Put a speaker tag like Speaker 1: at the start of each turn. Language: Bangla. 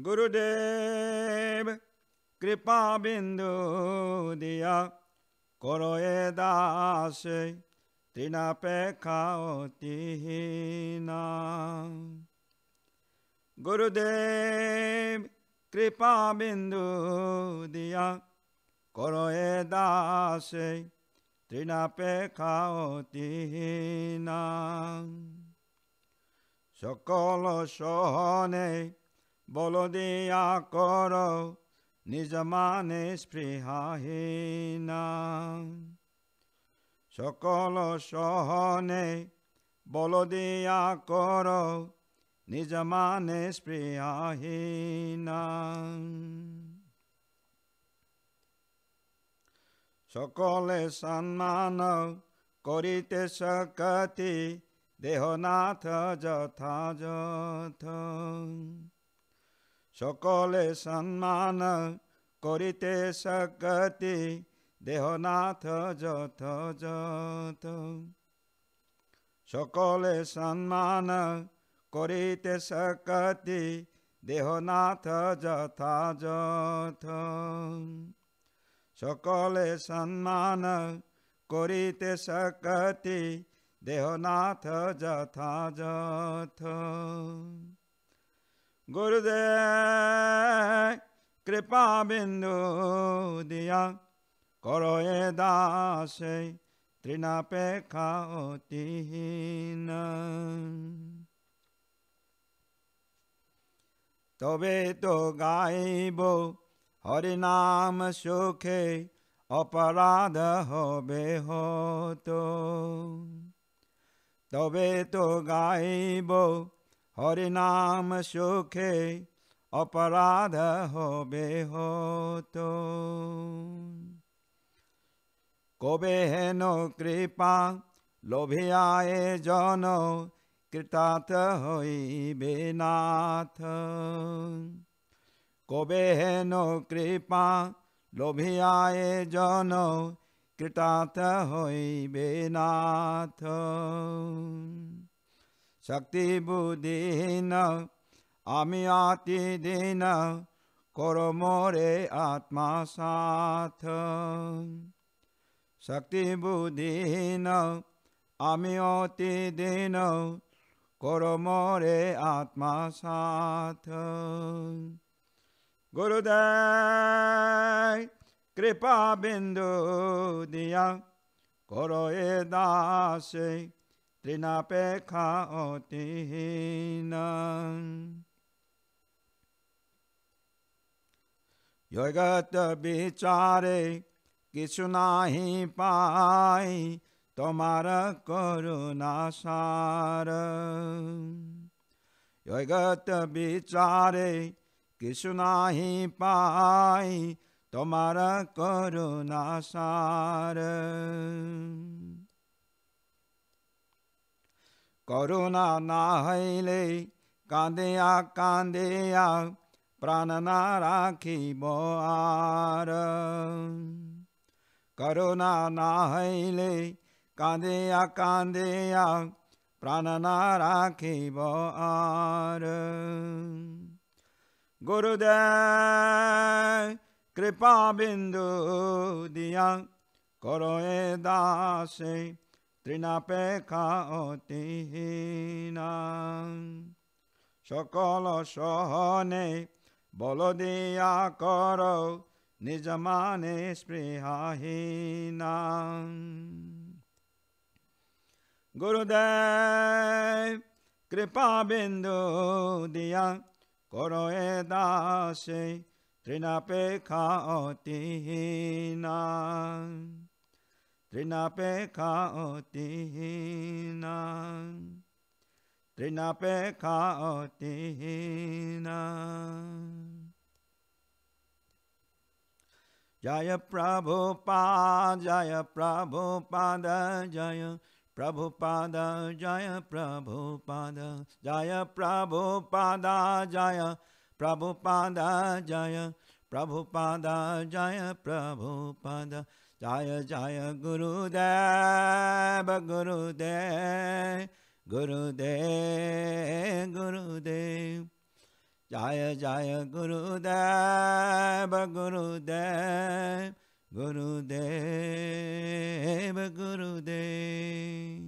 Speaker 1: গুরুদেব কৃপা বিন্দু দিয়া করো এ দাসে তৃণাপেক্ষা অতিহীনা। গুরুদেব কৃপা বিন্দু দিয়া করো এ দাসে তৃণাপেক্ষা অতিহীনা। সকল সহনে বল দিয়া কর নিজ মানে স্পৃহাহীনা। সকল সহনে বল দিয়া কর নিজ মানে স্পৃহাহীনা। সকলে সম্মান করিতে শক্তি দেহনাথ যথাযথ। সকলে সম্মান করিতে শক্তি দেহনাথ যথাযথ। সকলে সম্মান করিতে শক্তি দেহনাথ যথাযথ। সকলে সম্মান করিতে শক্তি দেহনাথ যথাযথ। গুরুদেব কৃপা বিন্দু দিয়া করো এ দাসে তৃণাপেক্ষা অতিহীনা। তবে তো গাইব হরিনাম সুখে অপরাধ হবে হতো। তবে তো গাইব হরিনাম সুখে অপরাধ হবে হতো। কবে হেন কৃপা লোভিয়ায়ে জন কৃতার্থ হইবে নাথ। কবে হেন কৃপা লোভিয়ায়ে জন কৃতার্থ হইবে নাথ। শক্তি বুদ্ধিহীন আমি অতি দীন করো মোরে আত্মা সাথ। শক্তি বুদ্ধিহীন আমি অতি দীন করো মোরে আত্মা সাথ। গুরুদেব কৃপা বিন্দু দিয়া করো এ দাসে তৃণাপেক্ষা অতিহীনা। জগত বিচারে কিছু নাহি পাই তোমার করুণা সার। জগত বিচারে কিছু নাহি পাই তোমার করুণা সার। করুণা না হইলে কাঁদিয়া কাঁদিয়া প্রাণ না রাখিব আর। করুণা না হইলে কাঁদিয়া কাঁদিয়া প্রাণ না রাখিব আর। গুরুদেব কৃপা বিন্দু দিয়া করো এ দাসে তৃণাপেক্ষা অতিহীনা। সকল সহনে বল দিয়া কর নিজ মানে স্পৃহাহীনা। গুরুদেব কৃপা বিন্দু দিয়া করো এ দাসে তৃণাপেক্ষা অতিহীনা। তৃণাপেক্ষা অতিহীনা। তৃণাপেক্ষা অতিহীনা। জয় প্রভুপাদ জয় প্রভুপাদ জয় প্রভুপাদ জয় প্রভুপাদ জয় প্রভুপাদ জয় প্রভুপাদ জয় প্রভুপাদ জয় প্রভুপাদ জয় জয় গুরুদেব গুরুদেব গুরুদেব গুরুদেব Jaya Jaya Gurudev Gurudev Gurudev Gurudev